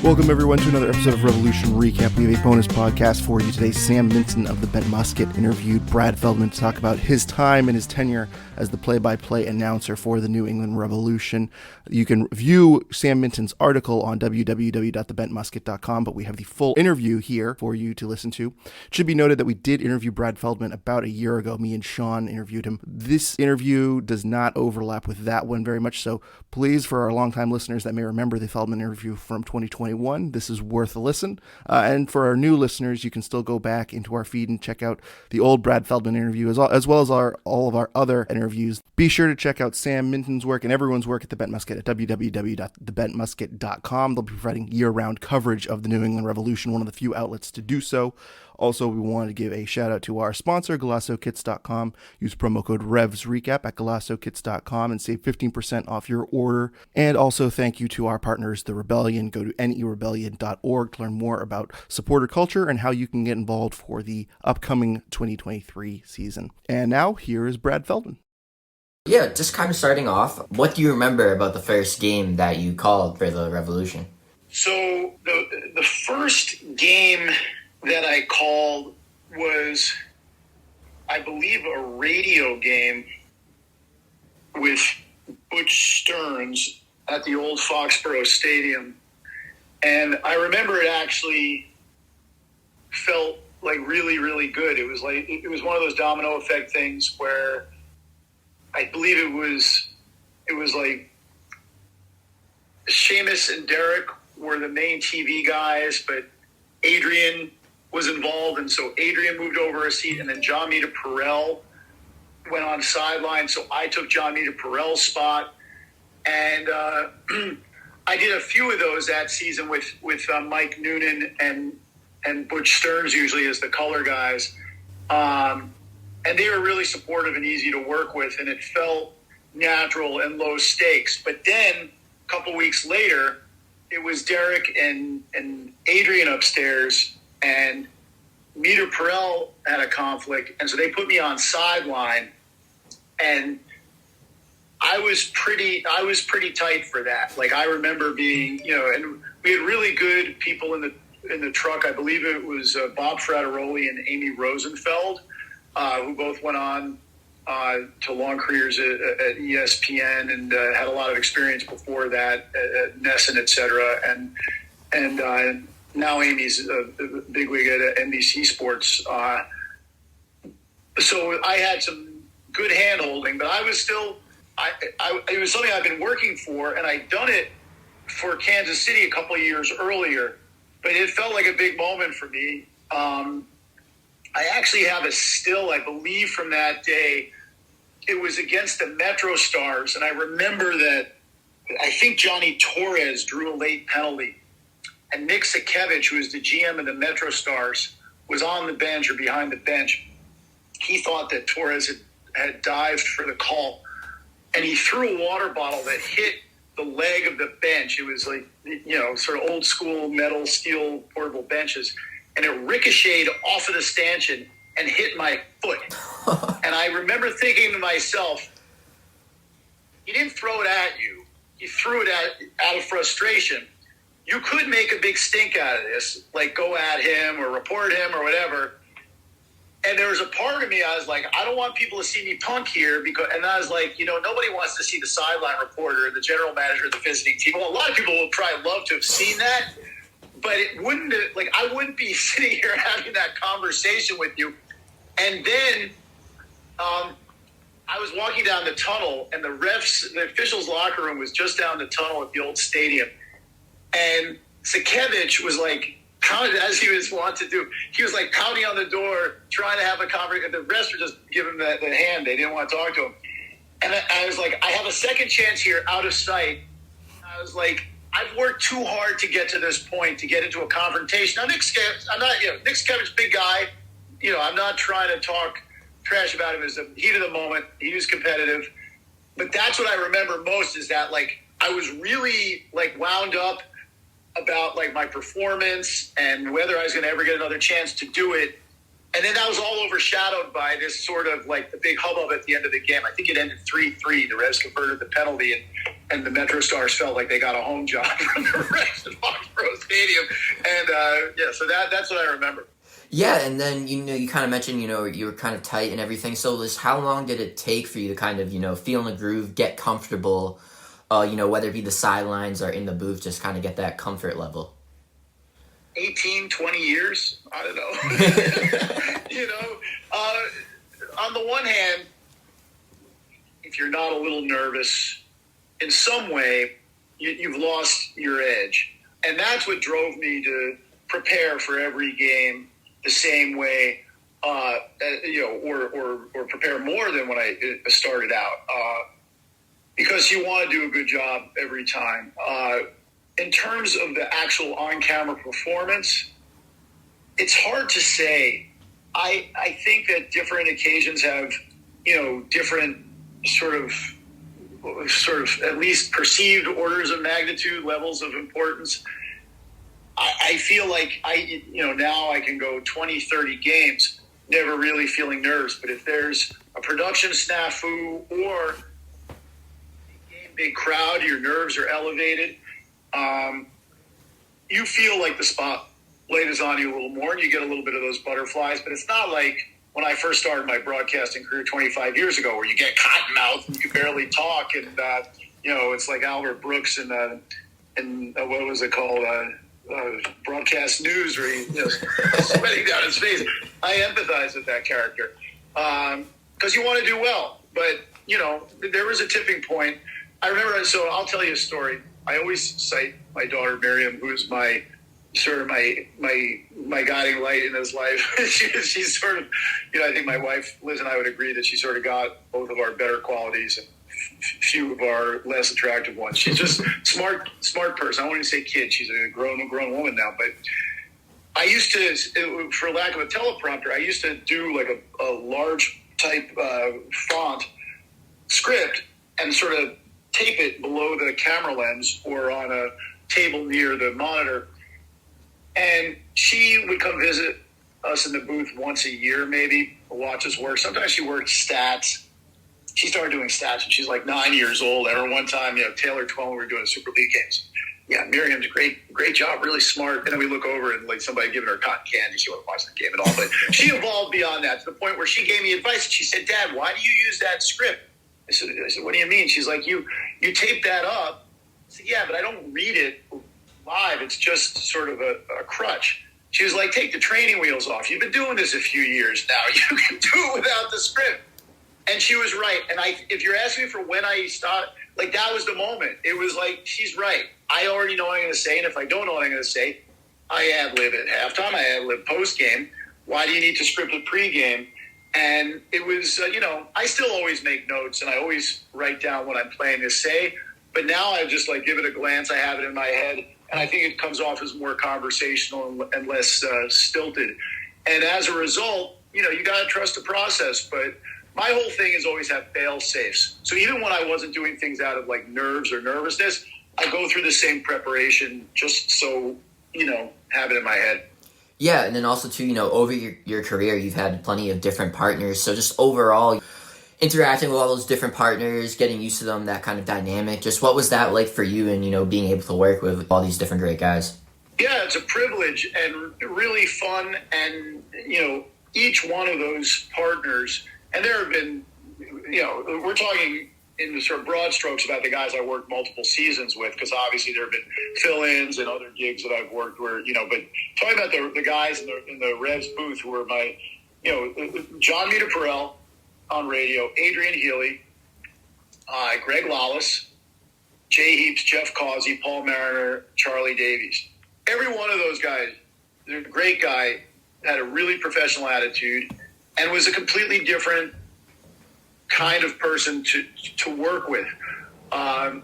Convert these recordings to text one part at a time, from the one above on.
Welcome everyone to another episode of Revolution Recap. We have a bonus podcast for you today. Sam Minton of the Bent Musket interviewed Brad Feldman to talk about his time and his tenure as the play-by-play announcer for the New England Revolution. You can view Sam Minton's article on www.thebentmusket.com, but we have the full interview here for you to listen to. It should be noted that we did interview Brad Feldman about a year ago. Me and Sean interviewed him. This interview does not overlap with that one very much, so please, for our longtime listeners that may remember the Feldman interview from 2021, this is worth a listen. And for our new listeners, you can still go back into our feed and check out the old Brad Feldman interview, as well as all of our other interviews. Be sure to check out Sam Minton's work and everyone's work at the Bent Musket at www.thebentmusket.com. They'll be providing year-round coverage of the New England Revolution, one of the few outlets to do so. Also, we wanted to give a shout out to our sponsor, GalassoKits.com. Use promo code REVSRECAP at GalassoKits.com and save 15% off your order. And also thank you to our partners, The Rebellion. Go to nerebellion.org to learn more about supporter culture and how you can get involved for the upcoming 2023 season. And now, here is Brad Feldman. Yeah, just kind of starting off, what do you remember about the first game that you called for the Revolution? So the first game that I called was, I believe, a radio game with Butch Stearns at the old Foxborough Stadium. And I remember it actually felt like really, really good. It was one of those domino effect things where I believe it was like Seamus and Derek were the main TV guys, but Adrian was involved, and so Adrian moved over a seat, and then John Mita Perrell went on sideline, so I took John Mita Perrell's spot, and I did a few of those that season with Mike Noonan and Butch Stearns usually as the color guys, and they were really supportive and easy to work with, and it felt natural and low stakes. But then a couple weeks later, it was Derek and Adrian upstairs, and Mita Perrell had a conflict, and so they put me on sideline, and I was pretty tight for that. Like, I remember being, and we had really good people in the truck. I believe it was Bob Frateroli and Amy Rosenfeld, who both went on to long careers at ESPN and had a lot of experience before that at Nesson, et cetera. And now Amy's a bigwig at NBC Sports. So I had some good hand-holding, but I was still it was something I've been working for, and I'd done it for Kansas City a couple of years earlier, but it felt like a big moment for me. I actually have a still, I believe, from that day. It was against the Metro Stars, and I remember that I think Johnny Torres drew a late penalty, and Nick Sakevich, who was the GM of the Metro Stars, was on the bench or behind the bench. He thought that Torres had dived for the call, and he threw a water bottle that hit the leg of the bench. It was like, sort of old school metal, steel, portable benches, and it ricocheted off of the stanchion and hit my foot. And I remember thinking to myself, he didn't throw it at you. He threw it out of frustration. You could make a big stink out of this, like go at him or report him or whatever. And there was a part of me, I was like, I don't want people to see me punk here. And I was like, nobody wants to see the sideline reporter, the general manager of the visiting team. Well, a lot of people would probably love to have seen that, but it wouldn't, I wouldn't be sitting here having that conversation with you. And then I was walking down the tunnel, and the officials' locker room was just down the tunnel at the old stadium. And Sakevich was like, pounded, as he was wont to do. He was like pounding on the door, trying to have a conversation. The rest were just giving him the hand. They didn't want to talk to him. And I was like, I have a second chance here out of sight. I was like, I've worked too hard to get to this point, to get into a confrontation. Now, Nick Sakevich's big guy. I'm not trying to talk trash about him as the heat of the moment. He was competitive. But that's what I remember most, is that, like, I was really, like, wound up about, like, my performance and whether I was going to ever get another chance to do it. And then that was all overshadowed by this sort of, like, the big hubbub at the end of the game. I think it ended 3-3. The Revs converted the penalty, and the Metro Stars felt like they got a home job from the Revs at Foxborough Stadium. so that's what I remember. Yeah, and then, you kind of mentioned, you were kind of tight and everything. So how long did it take for you to kind of, feel in the groove, get comfortable, whether it be the sidelines or in the booth, just kind of get that comfort level? 18, 20 years. I don't know. On the one hand, if you're not a little nervous, in some way, you've lost your edge. And that's what drove me to prepare for every game the same way, or prepare more than when I started out, because you want to do a good job every time. In terms of the actual on-camera performance, it's hard to say. I think that different occasions have, different sort of at least perceived orders of magnitude, levels of importance. I feel like now I can go 20, 30 games never really feeling nerves. But if there's a production snafu or a big crowd, your nerves are elevated. You feel like the spotlight is on you a little more and you get a little bit of those butterflies. But it's not like when I first started my broadcasting career 25 years ago where you get cotton mouth and you can barely talk. And, it's like Albert Brooks and what was it called? Broadcast news where he's sweating down his face. I empathize with that character because you want to do well. But, there was a tipping point. I remember, so I'll tell you a story. I always cite my daughter Miriam, who's my guiding light in his life. She's sort of, I think my wife Liz and I would agree that she sort of got both of our better qualities and few of our less attractive ones. She's just smart person. I don't want to say kid. She's a grown woman now. But I used to, for lack of a teleprompter, I used to do like a large type font script and sort of tape it below the camera lens or on a table near the monitor. And she would come visit us in the booth once a year, maybe, watch us work. Sometimes she worked stats. She started doing stats when she's like 9 years old. And one time, Taylor 12, we were doing Super League games. Yeah, Miriam's great job, really smart. And then we look over and like somebody giving her cotton candy. She wouldn't watch the game at all. But she evolved beyond that to the point where she gave me advice. And she said, Dad, why do you use that script? I said, what do you mean? She's like, you tape that up. I said, yeah, but I don't read it live. It's just sort of a crutch. She was like, take the training wheels off. You've been doing this a few years now. You can do it without the script. And she was right. And if you're asking me for when I stopped, like that was the moment. It was like, she's right. I already know what I'm going to say. And if I don't know what I'm going to say, I ad-lib at halftime. I ad-lib post-game. Why do you need to script it pre-game? And it was, I still always make notes and I always write down what I'm planning to say. But now I just like give it a glance. I have it in my head. And I think it comes off as more conversational and less stilted. And as a result, you got to trust the process. But my whole thing is always have fail safes. So even when I wasn't doing things out of like nerves or nervousness, I go through the same preparation just so, have it in my head. Yeah, and then also too, over your career, you've had plenty of different partners. So just overall, interacting with all those different partners, getting used to them, that kind of dynamic. Just what was that like for you and, being able to work with all these different great guys? Yeah, it's a privilege and really fun. And, each one of those partners, and there have been, we're talking in the sort of broad strokes about the guys I worked multiple seasons with, because obviously there have been fill-ins and other gigs that I've worked where, but talking about the guys in the Revs booth who were my, John Mita-Perrell on radio, Adrian Healy, Greg Lawless, Jay Heaps, Jeff Causey, Paul Mariner, Charlie Davies. Every one of those guys, they're a great guy, had a really professional attitude, and was a completely different kind of person to work with. I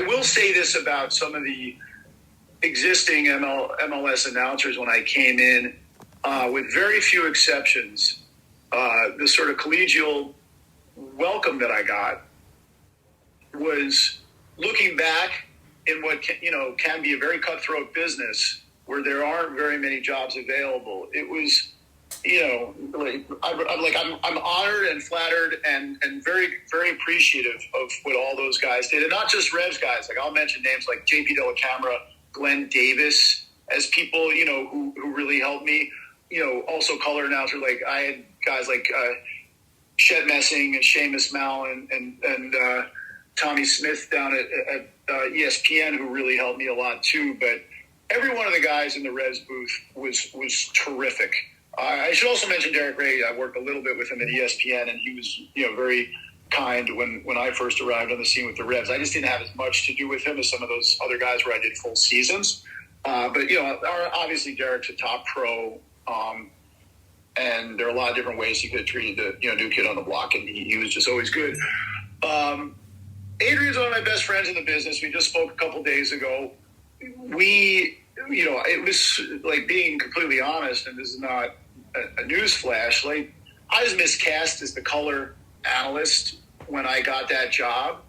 will say this about some of the existing MLS announcers when I came in, with very few exceptions, the sort of collegial welcome that I got was looking back in what can be a very cutthroat business where there aren't very many jobs available. It was, I'm honored and flattered and very, very appreciative of what all those guys did. And not just Revs guys. Like I'll mention names like JP Della Camera, Glenn Davis as people, who really helped me. Also color announcer, like I had guys like Chet Messing and Seamus Mal and Tommy Smith down at ESPN, who really helped me a lot too. But every one of the guys in the Revs booth was terrific. I should also mention Derek Ray. I worked a little bit with him at ESPN, and he was very kind when I first arrived on the scene with the Revs. I just didn't have as much to do with him as some of those other guys where I did full seasons. But obviously Derek's a top pro, and there are a lot of different ways he could have treated the new kid on the block, and he was just always good. Adrian's one of my best friends in the business. We just spoke a couple days ago. It was like, being completely honest, and this is not a news flash, like I was miscast as the color analyst when I got that job.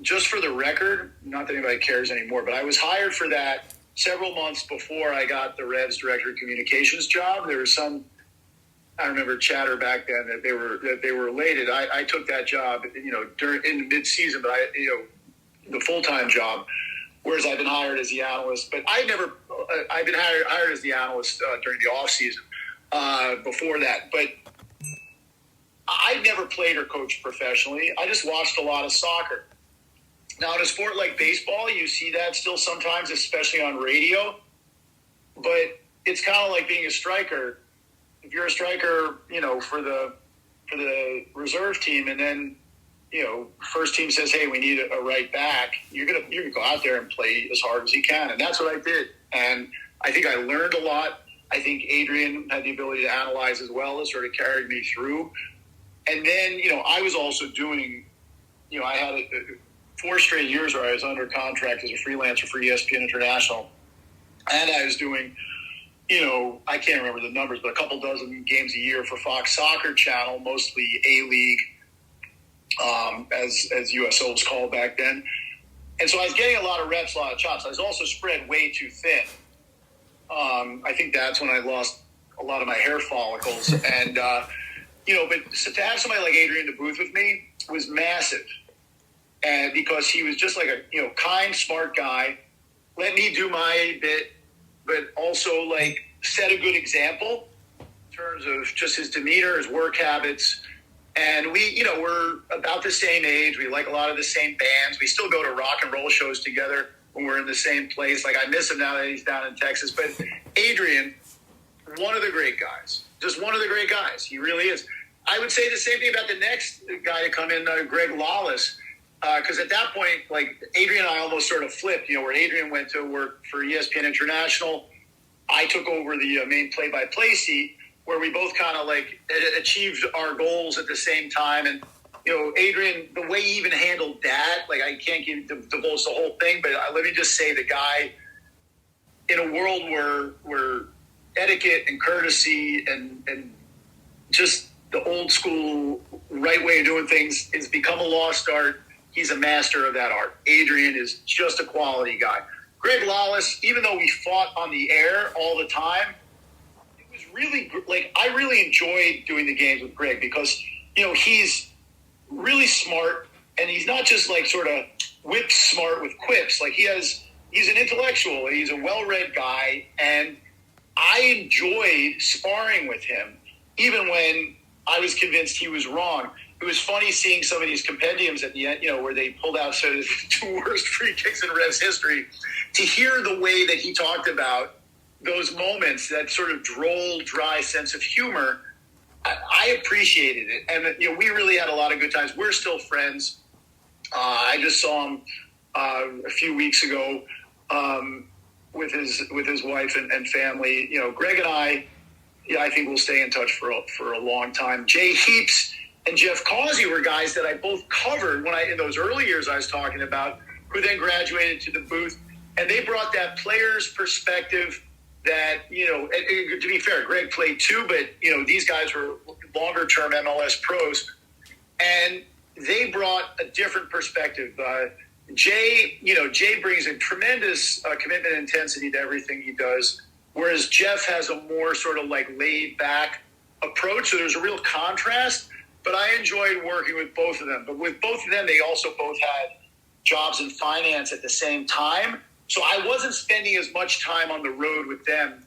Just for the record, not that anybody cares anymore, but I was hired for that several months before I got the Revs director of communications job. There was some, I remember, chatter back then that they were related. I took that job, in mid-season, but the full-time job. Whereas I've been hired as the analyst, but I've been hired as the analyst during the off season before that. But I never played or coached professionally. I just watched a lot of soccer. Now, in a sport like baseball, you see that still sometimes, especially on radio. But it's kind of like being a striker. If you're a striker, for the reserve team, and then first team says, hey, we need a right back, you're gonna go out there and play as hard as you can. And that's what I did. And I think I learned a lot. I think Adrian had the ability to analyze as well, as sort of carried me through. And then, I was also doing, I had 4 straight years where I was under contract as a freelancer for ESPN International. And I was doing, I can't remember the numbers, but a couple dozen games a year for Fox Soccer Channel, mostly A-League, as USO was called back then. And so I was getting a lot of reps, a lot of chops. I was also spread way too thin. I think that's when I lost a lot of my hair follicles. And, but so to have somebody like Adrian in the booth with me was massive. And because he was just like a, kind, smart guy, let me do my bit, but also like set a good example in terms of just his demeanor, his work habits. And we, we're about the same age. We like a lot of the same bands. We still go to rock and roll shows together when we're in the same place. Like, I miss him now that he's down in Texas. But Adrian, one of the great guys. Just one of the great guys. He really is. I would say the same thing about the next guy to come in, Greg Lawless. Because at that point, like, Adrian and I almost sort of flipped, where Adrian went to work for ESPN International. I took over the main play-by-play seat, where we both kind of like achieved our goals at the same time. And, Adrian, the way he even handled that, like, I can't divulge the whole thing, but let me just say, the guy, in a world where etiquette and courtesy and just the old school right way of doing things has become a lost art, he's a master of that art. Adrian is just a quality guy. Greg Lawless, even though we fought on the air all the time, really, like, I really enjoyed doing the games with Greg because, he's really smart, and he's not just like sort of whip smart with quips. Like, he's an intellectual, he's a well-read guy, and I enjoyed sparring with him, even when I was convinced he was wrong. It was funny seeing some of these compendiums at the end, where they pulled out sort of the 2 worst free kicks in Revs history, to hear the way that he talked about those moments, that sort of droll, dry sense of humor. I appreciated it. And, we really had a lot of good times. We're still friends. I just saw him a few weeks ago with his wife and family. Greg and I think we'll stay in touch for a long time. Jay Heaps and Jeff Causey were guys that I both covered in those early years I was talking about, who then graduated to the booth. And they brought that player's perspective that, to be fair, Greg played too, but, these guys were longer-term MLS pros, and they brought a different perspective. Jay brings a tremendous commitment and intensity to everything he does, whereas Jeff has a more sort of like laid-back approach, so there's a real contrast, but I enjoyed working with both of them. But with both of them, they also both had jobs in finance at the same time. So I wasn't spending as much time on the road with them.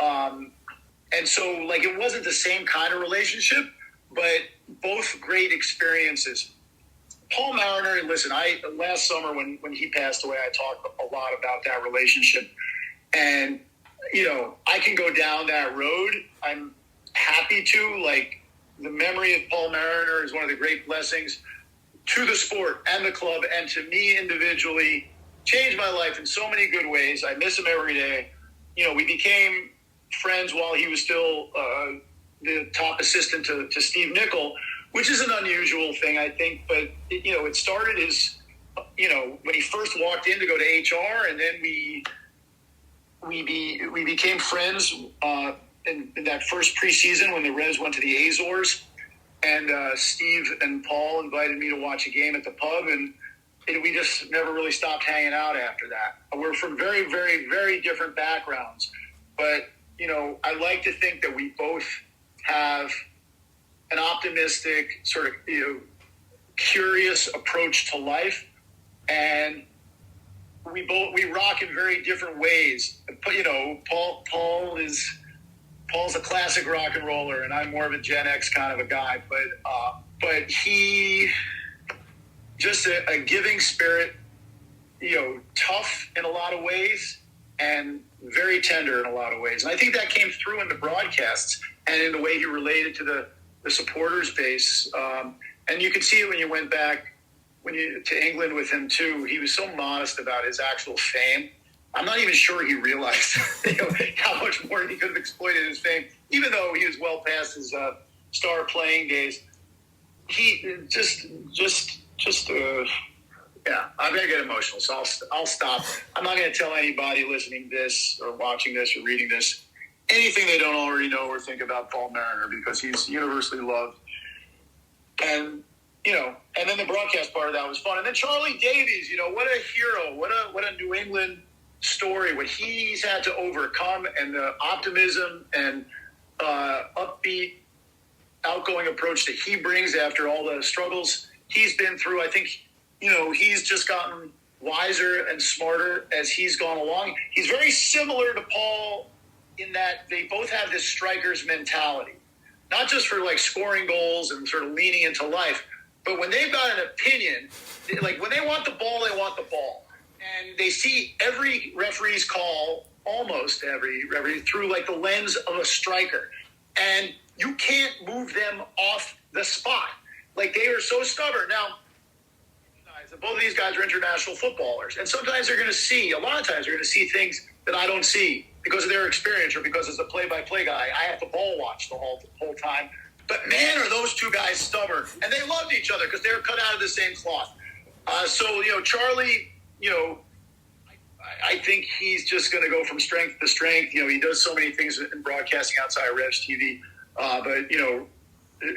And so, like, it wasn't the same kind of relationship, but both great experiences. Paul Mariner, listen, last summer when he passed away, I talked a lot about that relationship. And, I can go down that road. I'm happy to. Like, the memory of Paul Mariner is one of the great blessings to the sport and the club and to me individually. Changed my life in so many good ways. I miss him every day. We became friends while he was still the top assistant to Steve Nicol, which is an unusual thing, I think. But, it started when he first walked in to go to HR, and then we became friends in that first preseason when the Reds went to the Azores. And Steve and Paul invited me to watch a game at the pub, and we just never really stopped hanging out after that. We're from very, very, very different backgrounds. But, I like to think that we both have an optimistic, sort of, curious approach to life. And we rock in very different ways. But, Paul's a classic rock and roller, and I'm more of a Gen X kind of a guy. But he just a giving spirit, tough in a lot of ways and very tender in a lot of ways. And I think that came through in the broadcasts and in the way he related to the supporters base. And you could see it when you went back to England with him too. He was so modest about his actual fame. I'm not even sure he realized how much more he could have exploited his fame, even though he was well past his star playing days. He yeah, I'm going to get emotional, so I'll stop. I'm not going to tell anybody listening to this or watching this or reading this anything they don't already know or think about Paul Mariner, because he's universally loved. And, and then the broadcast part of that was fun. And then Charlie Davies, what a hero, what a New England story, what he's had to overcome, and the optimism and upbeat, outgoing approach that he brings after all the struggles he's been through. I think, he's just gotten wiser and smarter as he's gone along. He's very similar to Paul in that they both have this striker's mentality, not just for like scoring goals and sort of leaning into life, but when they've got an opinion, like when they want the ball, they want the ball. And they see every referee's call, almost every referee, through like the lens of a striker. And you can't move them off the spot. Like, they are so stubborn. Now, both of these guys are international footballers. And sometimes a lot of times they're going to see things that I don't see because of their experience or because as a play-by-play guy, I have to ball watch the whole time. But man, are those two guys stubborn. And they loved each other because they were cut out of the same cloth. Charlie, I think he's just going to go from strength to strength. He does so many things in broadcasting outside of Revs TV. But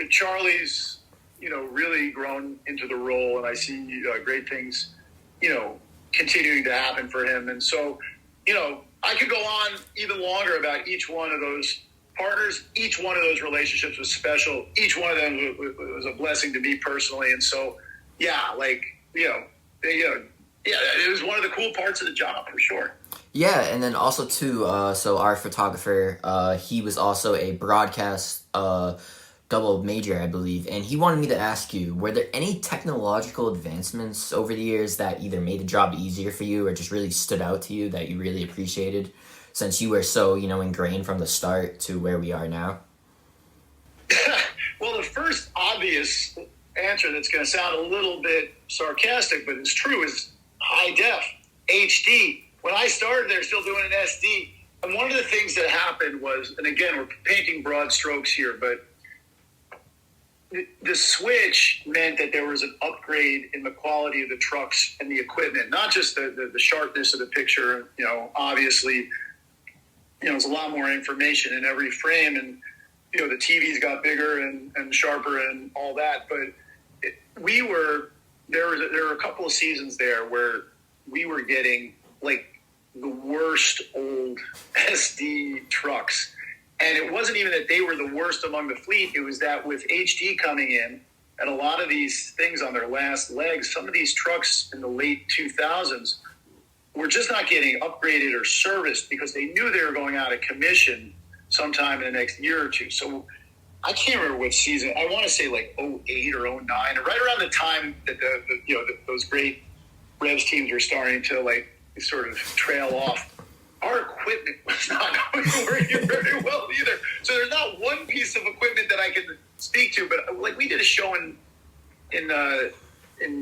Charlie's, really grown into the role, and I see great things, continuing to happen for him. And so, I could go on even longer about each one of those partners. Each one of those relationships was special. Each one of them was a blessing to me personally. And so, yeah, it was one of the cool parts of the job for sure. Yeah, and then also too, so our photographer, he was also a broadcast double major, I believe, and he wanted me to ask you, were there any technological advancements over the years that either made the job easier for you or just really stood out to you that you really appreciated, since you were so, ingrained from the start to where we are now? Well, the first obvious answer that's going to sound a little bit sarcastic, but it's true, is high def, HD. When I started, they're still doing an SD. And one of the things that happened was, and again, we're painting broad strokes here, but the switch meant that there was an upgrade in the quality of the trucks and the equipment, not just the sharpness of the picture. Obviously, there's a lot more information in every frame, and the TVs got bigger and sharper and all that. But there were a couple of seasons there where we were getting like the worst old SD trucks. And it wasn't even that they were the worst among the fleet. It was that with HD coming in and a lot of these things on their last legs, some of these trucks in the late 2000s were just not getting upgraded or serviced because they knew they were going out of commission sometime in the next year or two. So I can't remember what season. I want to say like 08 or 09, or right around the time that those great Revs teams were starting to like sort of trail off. Our equipment was not going very well either. So there's not one piece of equipment that I can speak to, but like we did a show in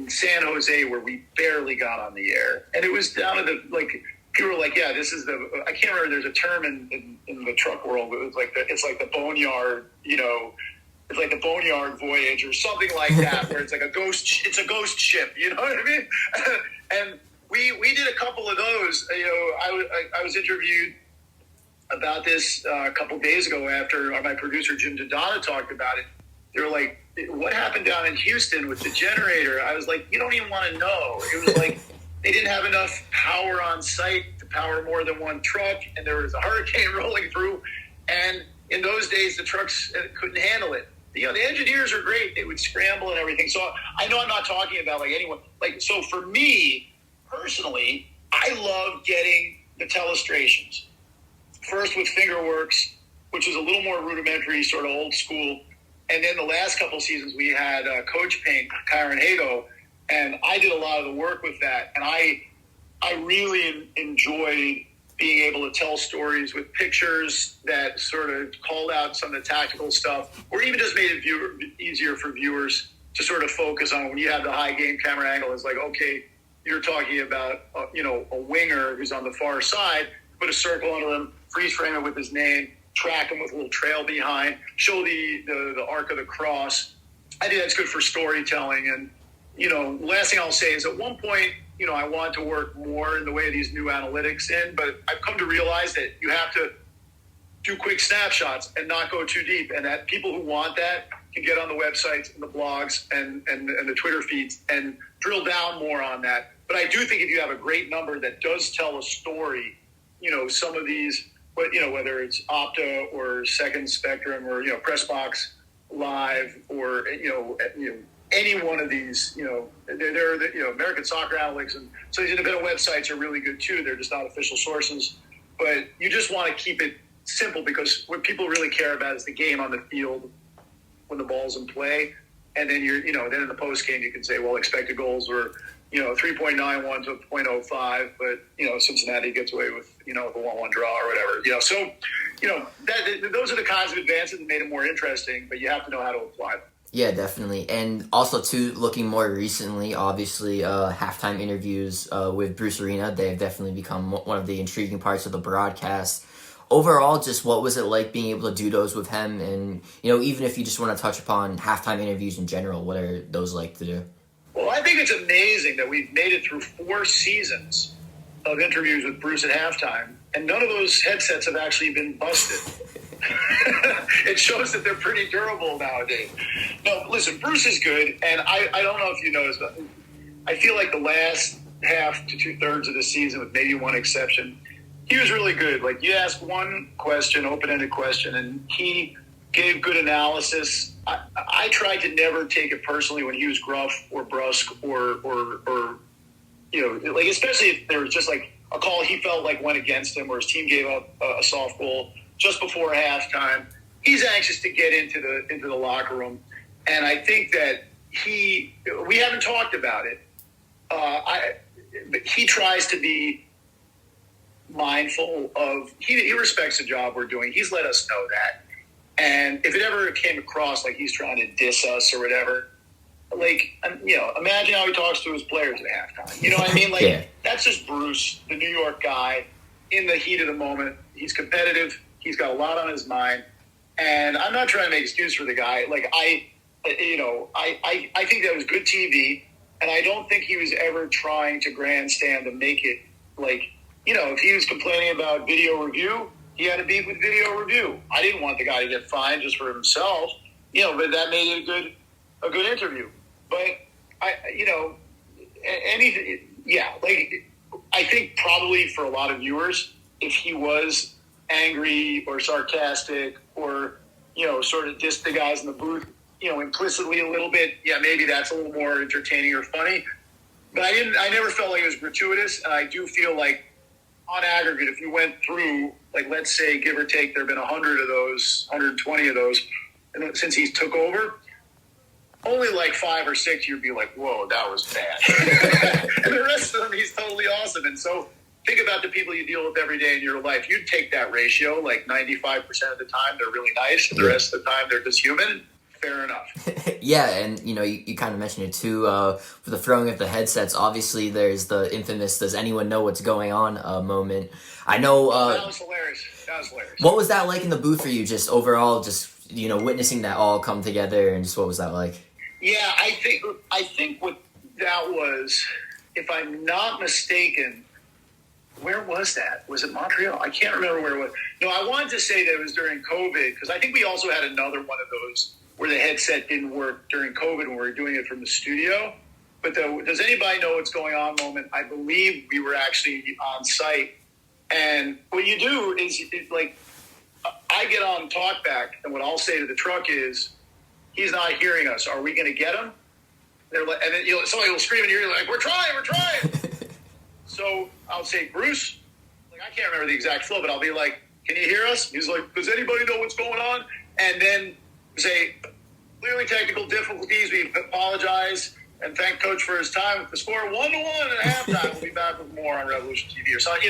San Jose where we barely got on the air, and it was down to the like. People were like, "Yeah, this is the." I can't remember. There's a term in the truck world. But it's like the boneyard. It's like the boneyard voyage or something like that, where it's like a ghost. It's a ghost ship. You know what I mean? And we did a couple of those. I was interviewed about this a couple days ago after my producer Jim Dodonna talked about it. They were like, "What happened down in Houston with the generator?" I was like, "You don't even want to know." It was like. They didn't have enough power on site to power more than one truck, and there was a hurricane rolling through. And in those days, the trucks couldn't handle it. The engineers are great; they would scramble and everything. So I know I'm not talking about like anyone. Like so, for me personally, I love getting the telestrations. First with Fingerworks, which is a little more rudimentary, sort of old school, and then the last couple seasons we had Coach Paint, Kyron Hago. And I did a lot of the work with that. And I really enjoyed being able to tell stories with pictures that sort of called out some of the tactical stuff, or even just made it easier for viewers to sort of focus on when you have the high game camera angle. It's like, okay, you're talking about, a winger who's on the far side, put a circle under him, freeze frame it with his name, track him with a little trail behind, show the arc of the cross. I think that's good for storytelling. And, last thing I'll say is at one point, I wanted to work more in the way of these new analytics but I've come to realize that you have to do quick snapshots and not go too deep, and that people who want that can get on the websites and the blogs and the Twitter feeds and drill down more on that. But I do think if you have a great number that does tell a story, some of these, whether it's Opta or Second Spectrum or, Pressbox Live or, any one of these, they're American Soccer Analytics, and so these independent websites are really good too. They're just not official sources, but you just want to keep it simple because what people really care about is the game on the field when the ball's in play, and then then in the post game you can say, well, expected goals were 3.91 to 0.05, but Cincinnati gets away with the 1-1 draw or whatever. So those are the kinds of advances that made it more interesting, but you have to know how to apply them. Yeah, definitely. And also, too, looking more recently, obviously, halftime interviews with Bruce Arena, they've definitely become one of the intriguing parts of the broadcast. Overall, just what was it like being able to do those with him? And, even if you just want to touch upon halftime interviews in general, what are those like to do? Well, I think it's amazing that we've made it through 4 seasons of interviews with Bruce at halftime, and none of those headsets have actually been busted. It shows that they're pretty durable nowadays. No, listen, Bruce is good, and I don't know if you noticed, but I feel like the last half to 2/3 of the season, with maybe one exception, he was really good. Like, you asked one question, open-ended question, and he gave good analysis. I tried to never take it personally when he was gruff or brusque or like, especially if there was just like a call he felt like went against him or his team gave up a soft goal just before halftime. He's anxious to get into the locker room, and I think that we haven't talked about it. But he tries to be mindful of. He respects the job we're doing. He's let us know that, and if it ever came across like he's trying to diss us or whatever, like, imagine how he talks to his players at halftime. You know what I mean? Like, yeah. That's just Bruce, the New York guy, in the heat of the moment. He's competitive. He's got a lot on his mind, and I'm not trying to make excuse for the guy. Like, I think that was good TV, and I don't think he was ever trying to grandstand to make it like, if he was complaining about video review, he had to beef with video review. I didn't want the guy to get fined just for himself, but that made it a good interview. But I think probably for a lot of viewers, if he was angry or sarcastic or, sort of dissed the guys in the booth, implicitly a little bit, yeah, maybe that's a little more entertaining or funny. But I never felt like it was gratuitous, and I do feel like, on aggregate, if you went through, like, let's say, give or take, there have been 100 of those, 120 of those, and since he took over, only like 5 or 6 you'd be like, whoa, that was bad. And the rest of them, he's totally awesome. And so think about the people you deal with every day in your life. You'd take that ratio, like 95% of the time they're really nice, and the rest of the time they're just human. Fair enough. Yeah, and you kind of mentioned it too, for the throwing of the headsets. Obviously, there's the infamous "Does anyone know what's going on?" Moment. I know. That was hilarious. What was that like in the booth for you? Just overall, just witnessing that all come together, and just what was that like? Yeah, I think what that was, if I'm not mistaken, where was that? Was it Montreal? I can't remember where it was. No, I wanted to say that it was during COVID, because I think we also had another one of those where the headset didn't work during COVID when we were doing it from the studio. But the does anybody know what's going on moment, I believe we were actually on site. And what you do is, like, I get on talkback, and what I'll say to the truck is, he's not hearing us. Are we going to get him? They're like, and then somebody will scream in your ear like, we're trying. So I'll say, Bruce, like, I can't remember the exact flow, but I'll be like, can you hear us? He's like, does anybody know what's going on? And then say, clearly technical difficulties. We apologize and thank Coach for his time. With the score 1-1 at halftime, we'll be back with more on Revolution TV or something.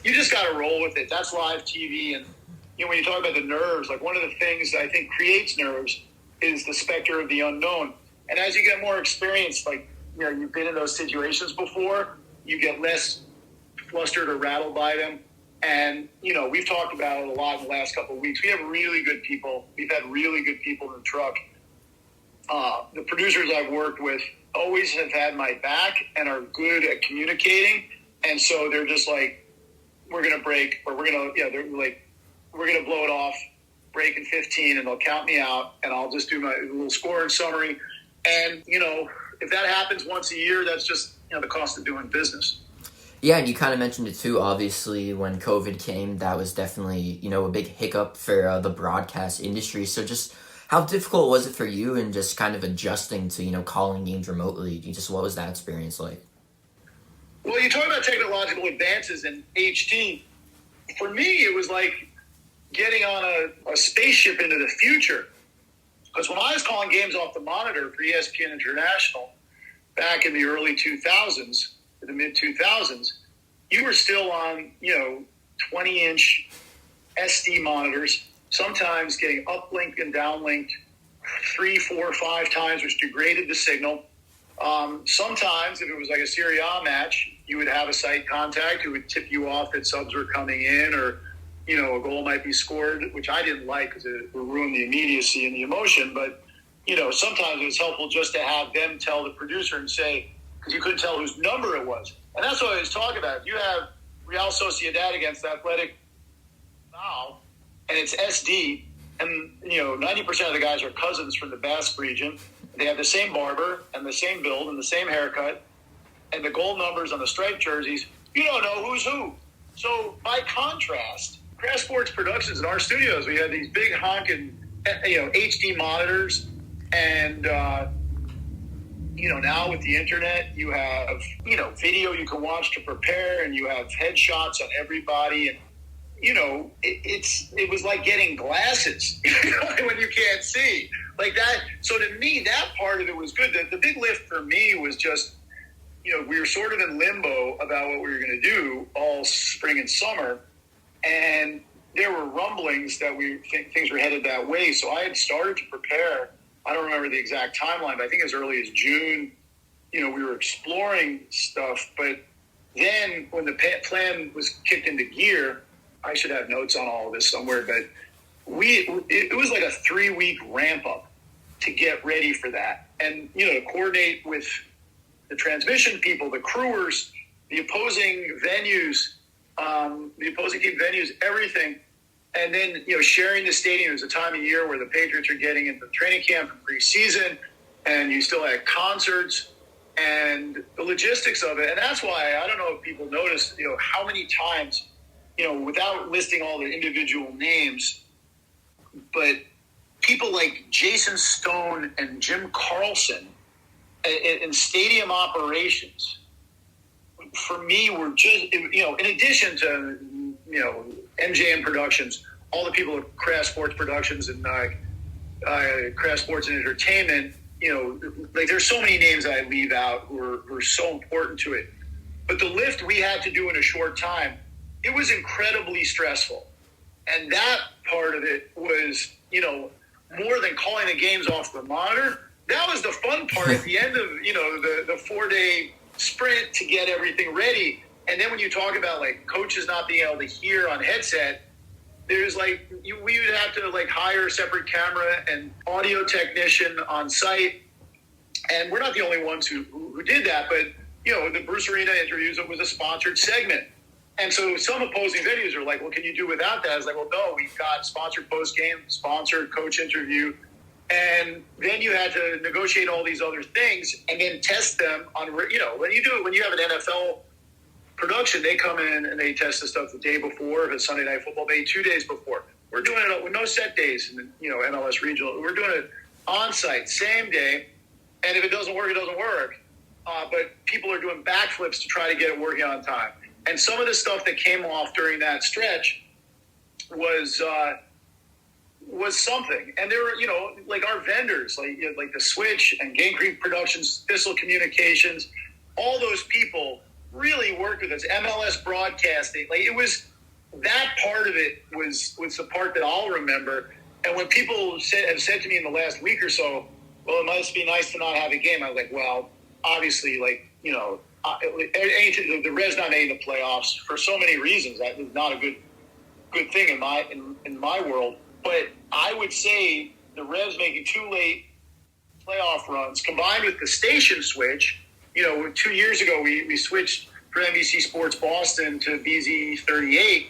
You just got to roll with it. That's live TV. And when you talk about the nerves, like, one of the things that I think creates nerves is the specter of the unknown. And as you get more experience, like, you've been in those situations before, you get less flustered or rattled by them. And, we've talked about it a lot in the last couple of weeks. We have really good people. We've had really good people in the truck. The producers I've worked with always have had my back and are good at communicating. And so they're just like, we're going to break, or we're going to blow it off, break in 15, and they'll count me out, and I'll just do my little score and summary. And, if that happens once a year, that's just, the cost of doing business. Yeah, and you kind of mentioned it too, obviously, when COVID came, that was definitely, a big hiccup for the broadcast industry. So just how difficult was it for you in just kind of adjusting to, calling games remotely? What was that experience like? Well, you talk about technological advances in HD. For me, it was like getting on a spaceship into the future. Because when I was calling games off the monitor for ESPN International back in the early 2000s, the mid-2000s, you were still on, 20-inch SD monitors, sometimes getting uplinked and downlinked 3, 4, 5 times, which degraded the signal. Sometimes, if it was like a Serie A match, you would have a site contact who would tip you off that subs were coming in, or, a goal might be scored, which I didn't like because it would ruin the immediacy and the emotion. But, sometimes it was helpful just to have them tell the producer and say, because you couldn't tell whose number it was. And that's what I was talking about. You have Real Sociedad against Athletic now, and it's SD, and 90% of the guys are cousins from the Basque region. They have the same barber and the same build and the same haircut, and the gold numbers on the striped jerseys. You don't know who's who. So by contrast, Crash Sports Productions in our studios, we had these big honking, HD monitors, and now with the internet, you have video you can watch to prepare, and you have headshots on everybody, and it was like getting glasses when you can't see like that. So to me, that part of it was good. The big lift for me was just, we were sort of in limbo about what we were going to do all spring and summer. And there were rumblings that things were headed that way. So I had started to prepare. I don't remember the exact timeline, but I think as early as June, we were exploring stuff. But then when the plan was kicked into gear, I should have notes on all of this somewhere, but it was like a 3-week ramp up to get ready for that. And, to coordinate with the transmission people, the crewers, the opposing venues, the opposing team venues, everything. And then, sharing the stadium is a time of year where the Patriots are getting into training camp and preseason, and you still had concerts and the logistics of it. And that's why, I don't know if people noticed, how many times, without listing all the individual names, but people like Jason Stone and Jim Carlson in stadium operations for me, were just, in addition to, MJM Productions, all the people at Craft Sports Productions and Craft Sports and Entertainment, there's so many names that I leave out who are so important to it. But the lift we had to do in a short time, it was incredibly stressful. And that part of it was, more than calling the games off the monitor. That was the fun part at the end of, the 4-day sprint to get everything ready. And then when you talk about coaches not being able to hear on headset, there's we would have to hire a separate camera and audio technician on site. And we're not the only ones who did that, but the Bruce Arena interviews, it was a sponsored segment. And so some opposing venues are like, well, can you do without that? I was like, well, no, we've got sponsored post-game, sponsored coach interview. And then you had to negotiate all these other things and then test them on, when you have an NFL production, they come in and they test the stuff the day before, if it's Sunday Night Football, maybe 2 days before. We're doing it with no set days in MLS regional. We're doing it on site, same day. And if it doesn't work, it doesn't work. But people are doing backflips to try to get it working on time. And some of the stuff that came off during that stretch was something. And there were, our vendors, like the Switch and Game Creek Productions, Thistle Communications, all those people really worked with us. MLS Broadcasting, it was, that part of it was the part that I'll remember. And when people have said to me in the last week or so, well, it must be nice to not have a game, I was like, well, obviously, the Reds not making the playoffs for so many reasons, that is not a good thing in my world. But I would say the Reds making 2 late playoff runs, combined with the station switch. 2 years ago we switched from NBC Sports Boston to BZ38.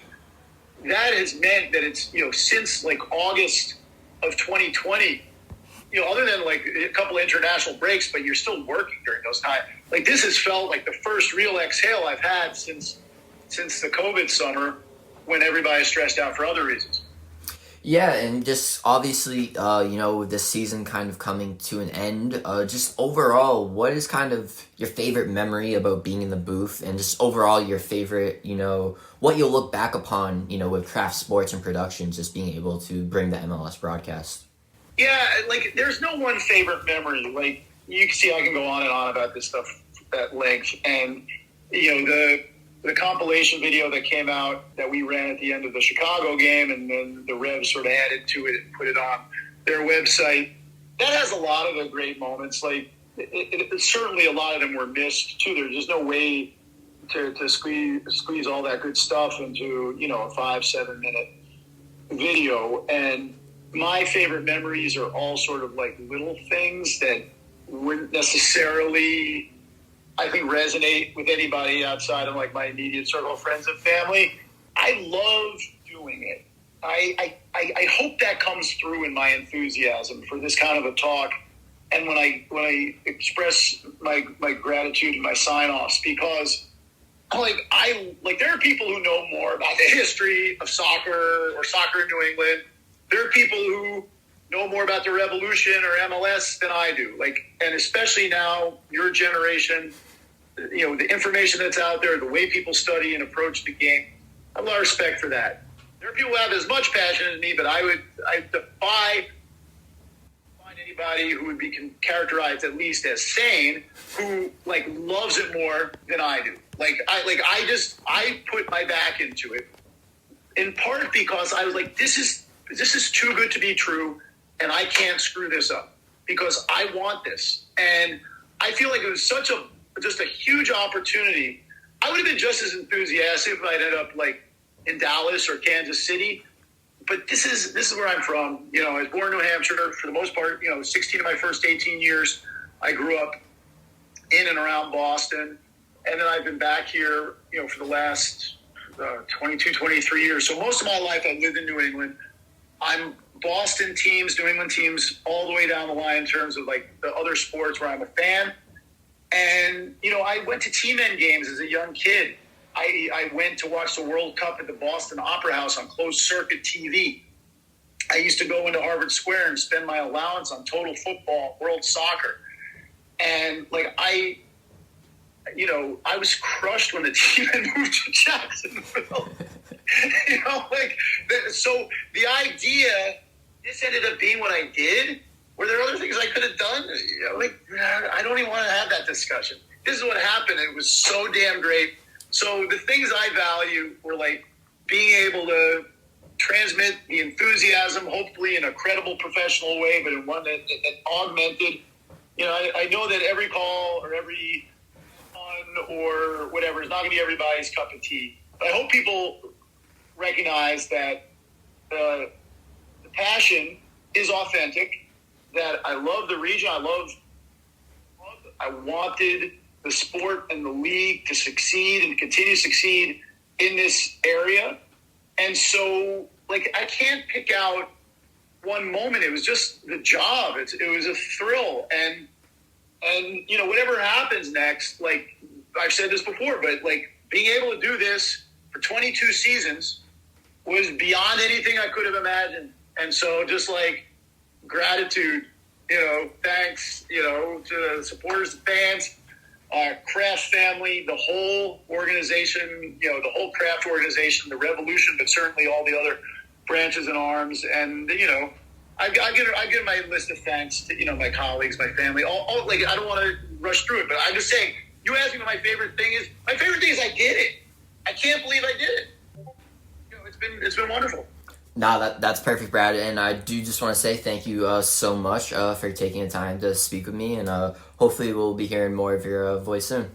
That has meant that it's since August of 2020. Other than a couple of international breaks, but you're still working during those times. This has felt like the first real exhale I've had since the COVID summer, when everybody's stressed out for other reasons. Yeah, and just obviously, with this season kind of coming to an end, just overall, what is kind of your favorite memory about being in the booth, and just overall your favorite, what you'll look back upon, with Craft Sports and Productions, just being able to bring the MLS broadcast? Yeah, there's no one favorite memory. You can see I can go on and on about this stuff at length. And, the compilation video that came out that we ran at the end of the Chicago game, and then the Revs sort of added to it and put it on their website, that has a lot of the great moments. Certainly a lot of them were missed, too. There's just no way to squeeze all that good stuff into, a 5-7 minute video. And my favorite memories are all sort of little things that wouldn't necessarily, I think, resonate with anybody outside of my immediate circle of friends and family. I love doing it. I hope that comes through in my enthusiasm for this kind of a talk, and when I express my gratitude and my sign-offs, because there are people who know more about the history of soccer or soccer in New England. There are people who know more about the Revolution or MLS than I do. And especially now, your generation, the information that's out there, the way people study and approach the game, I have a lot of respect for that. There are people who have as much passion as me, but I defy find anybody who would be characterized at least as sane, who loves it more than I do. I put my back into it, in part because I was this is too good to be true, and I can't screw this up because I want this. And I feel like it was just a huge opportunity. I would have been just as enthusiastic if I'd ended up in Dallas or Kansas City. But this is where I'm from. I was born in New Hampshire for the most part. 16 of my first 18 years, I grew up in and around Boston. And then I've been back here, for the last 22, 23 years. So most of my life I've lived in New England. I'm Boston teams, New England teams, all the way down the line in terms of the other sports where I'm a fan. And, I went to Team End games as a young kid. I went to watch the World Cup at the Boston Opera House on closed circuit TV. I used to go into Harvard Square and spend my allowance on total football, world soccer. And I I was crushed when the team had moved to Jacksonville. So the idea, this ended up being what I did. Were there other things I could have done? I don't even want to have that discussion. This is what happened. It was so damn great. So the things I value were like being able to transmit the enthusiasm, hopefully in a credible, professional way, but in one that augmented. I know that every call or every fun or whatever is not going to be everybody's cup of tea. But I hope people recognize that the passion is authentic, that I love the region. I wanted the sport and the league to succeed and continue to succeed in this area. And so, I can't pick out one moment. It was just the job. It was a thrill. And whatever happens next, I've said this before, but being able to do this for 22 seasons was beyond anything I could have imagined. And so just gratitude, thanks, to the supporters, the fans, Kraft family, the whole organization, the whole Kraft organization, the Revolution, but certainly all the other branches and arms. And, I give my list of thanks to, my colleagues, my family, all I don't want to rush through it, but I'm just saying, you asked me what my favorite thing is. My favorite thing is I did it. I can't believe I did it. It's been wonderful. Nah, that's perfect, Brad. And I do just want to say thank you so much for taking the time to speak with me. And hopefully we'll be hearing more of your voice soon.